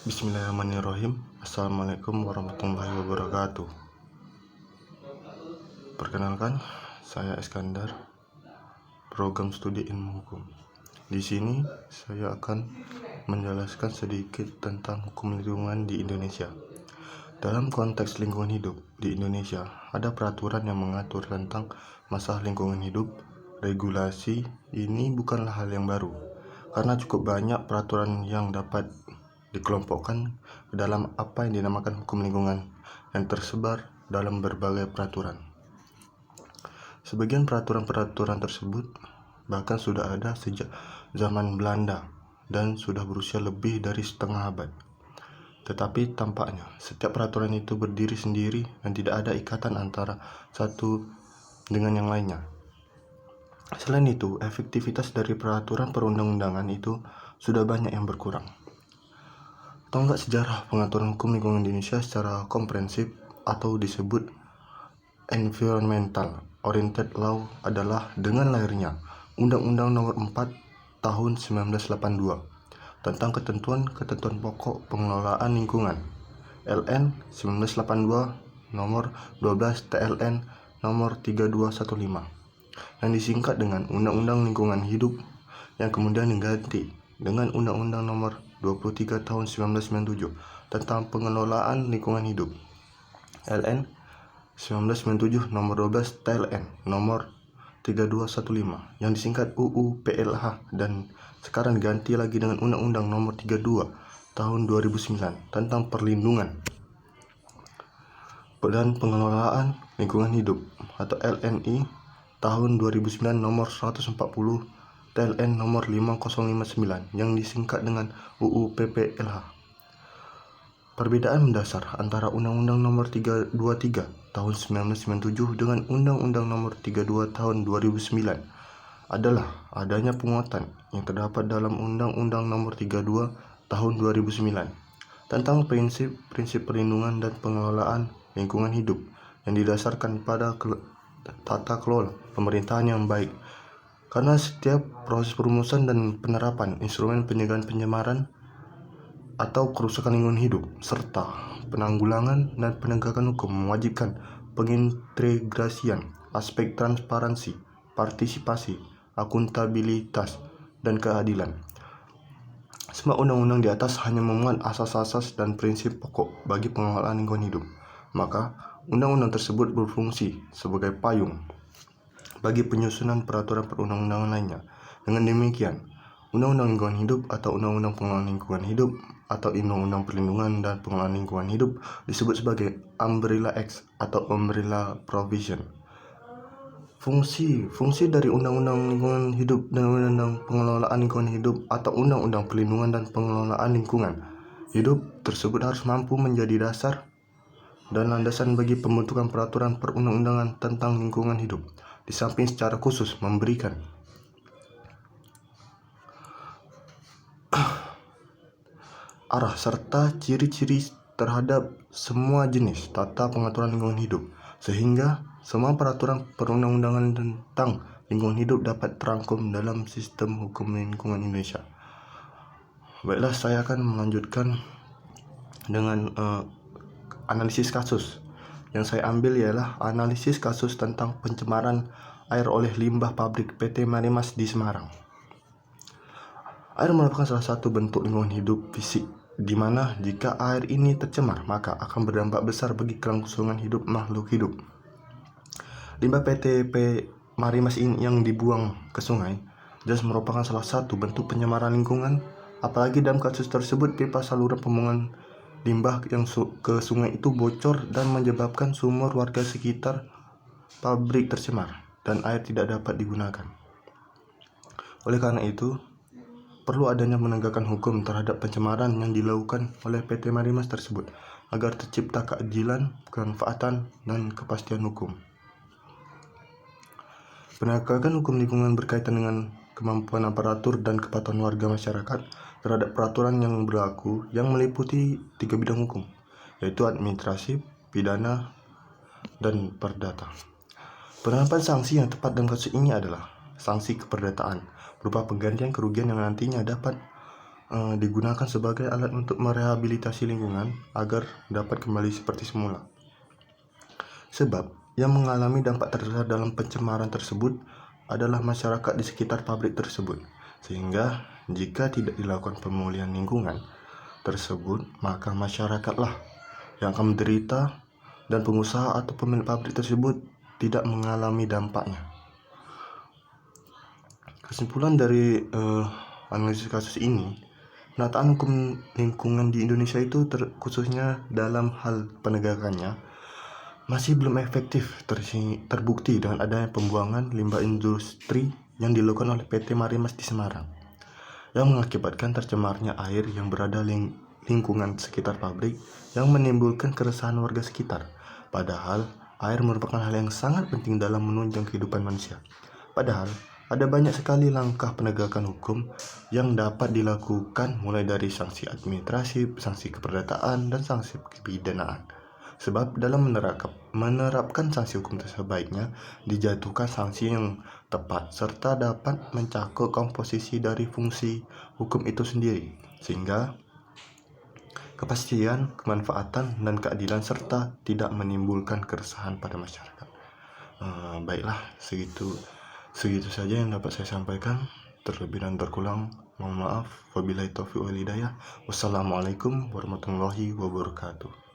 Bismillahirrahmanirrahim. Assalamualaikum warahmatullahi wabarakatuh. Perkenalkan, saya Iskandar, program studi ilmu hukum. Di sini saya akan menjelaskan sedikit tentang hukum lingkungan di Indonesia. Dalam konteks lingkungan hidup di Indonesia, ada peraturan yang mengatur tentang masalah lingkungan hidup. Regulasi ini bukanlah hal yang baru, karena cukup banyak peraturan yang dapat dikelompokkan ke dalam apa yang dinamakan hukum lingkungan yang tersebar dalam berbagai peraturan. Sebagian peraturan-peraturan tersebut bahkan sudah ada sejak zaman Belanda dan sudah berusia lebih dari setengah abad. Tetapi tampaknya setiap peraturan itu berdiri sendiri dan tidak ada ikatan antara satu dengan yang lainnya. Selain itu, efektivitas dari peraturan perundang-undangan itu sudah banyak yang berkurang. Tonggak sejarah pengaturan hukum lingkungan Indonesia secara komprehensif atau disebut Environmental Oriented Law adalah dengan lahirnya Undang-Undang Nomor 4 Tahun 1982 tentang ketentuan-ketentuan pokok pengelolaan lingkungan LN 1982 Nomor 12 TLN Nomor 3215 yang disingkat dengan Undang-Undang Lingkungan Hidup yang kemudian diganti dengan Undang-Undang Nomor 23 Tahun 1997 tentang pengelolaan lingkungan hidup LN 1997 Nomor 12 TLN Nomor 3215 yang disingkat UU PLH dan sekarang diganti lagi dengan Undang-Undang Nomor 32 Tahun 2009 tentang perlindungan dan pengelolaan lingkungan hidup atau LNI Tahun 2009 Nomor 140 TLN Nomor 5059 yang disingkat dengan UU PPLH. Perbedaan mendasar antara Undang-Undang Nomor 323 Tahun 1997 dengan Undang-Undang Nomor 32 Tahun 2009 adalah adanya penguatan yang terdapat dalam Undang-Undang Nomor 32 Tahun 2009 tentang prinsip-prinsip perlindungan dan pengelolaan lingkungan hidup yang didasarkan pada tata kelola pemerintahan yang baik. Karena setiap proses perumusan dan penerapan instrumen pencegahan pencemaran atau kerusakan lingkungan hidup serta penanggulangan dan penegakan hukum mewajibkan pengintegrasian aspek transparansi, partisipasi, akuntabilitas, dan keadilan. Semua undang-undang di atas hanya memuat asas-asas dan prinsip pokok bagi pengelolaan lingkungan hidup. Maka, undang-undang tersebut berfungsi sebagai payung bagi penyusunan peraturan perundang-undangan lainnya. Dengan demikian, Undang-Undang Lingkungan Hidup atau Undang-Undang Pengelolaan Lingkungan Hidup atau Undang-Undang Perlindungan dan Pengelolaan Lingkungan Hidup disebut sebagai Umbrella Acts atau Umbrella Provision. Fungsi dari Undang-Undang Lingkungan Hidup dan Undang-Undang Pengelolaan Lingkungan Hidup atau Undang-Undang Perlindungan dan Pengelolaan Lingkungan Hidup tersebut harus mampu menjadi dasar dan landasan bagi pembentukan peraturan perundang-undangan tentang lingkungan hidup, di samping secara khusus memberikan arah serta ciri-ciri terhadap semua jenis tata pengaturan lingkungan hidup, sehingga semua peraturan perundang-undangan tentang lingkungan hidup dapat terangkum dalam sistem hukum lingkungan Indonesia. Baiklah, saya akan melanjutkan dengan analisis kasus. Yang saya ambil ialah analisis kasus tentang pencemaran air oleh limbah pabrik PT Marimas di Semarang. Air merupakan salah satu bentuk lingkungan hidup fisik, di mana jika air ini tercemar, maka akan berdampak besar bagi kelangsungan hidup makhluk hidup. Limbah PT Marimas ini yang dibuang ke sungai jelas merupakan salah satu bentuk pencemaran lingkungan, apalagi dalam kasus tersebut pipa saluran pembuangan limbah yang ke sungai itu bocor dan menyebabkan sumur warga sekitar pabrik tercemar dan air tidak dapat digunakan. Oleh karena itu, perlu adanya penegakan hukum terhadap pencemaran yang dilakukan oleh PT Marimas tersebut agar tercipta keadilan, kemanfaatan, dan kepastian hukum. Penegakan hukum lingkungan berkaitan dengan kemampuan aparatur dan kepatuhan warga masyarakat terhadap peraturan yang berlaku yang meliputi 3 bidang hukum, yaitu administrasi, pidana, dan perdata. Penerapan sanksi yang tepat dalam kasus ini adalah sanksi keperdataan berupa penggantian kerugian yang nantinya dapat digunakan sebagai alat untuk merehabilitasi lingkungan agar dapat kembali seperti semula. Sebab yang mengalami dampak terbesar dalam pencemaran tersebut adalah masyarakat di sekitar pabrik tersebut. Sehingga jika tidak dilakukan pemulihan lingkungan tersebut, maka masyarakatlah yang akan menderita dan pengusaha atau pemilik pabrik tersebut tidak mengalami dampaknya. Kesimpulan dari analisis kasus ini, penataan hukum lingkungan di Indonesia itu khususnya dalam hal penegakannya masih belum efektif terbukti dengan adanya pembuangan limbah industri yang dilakukan oleh PT Marimas di Semarang yang mengakibatkan tercemarnya air yang berada lingkungan sekitar pabrik yang menimbulkan keresahan warga sekitar. Padahal air merupakan hal yang sangat penting dalam menunjang kehidupan manusia. Padahal ada banyak sekali langkah penegakan hukum yang dapat dilakukan, mulai dari sanksi administratif, sanksi keperdataan, dan sanksi kepidanaan. Sebab dalam menerapkan sanksi hukum sebaiknya dijatuhkan sanksi yang tepat serta dapat mencakup komposisi dari fungsi hukum itu sendiri, sehingga kepastian, kemanfaatan, dan keadilan serta tidak menimbulkan keresahan pada masyarakat. Baiklah, segitu saja yang dapat saya sampaikan. Terlebih dan terkurang mohon maaf. Wabillahi taufiq wal hidayah. Wassalamualaikum warahmatullahi wabarakatuh.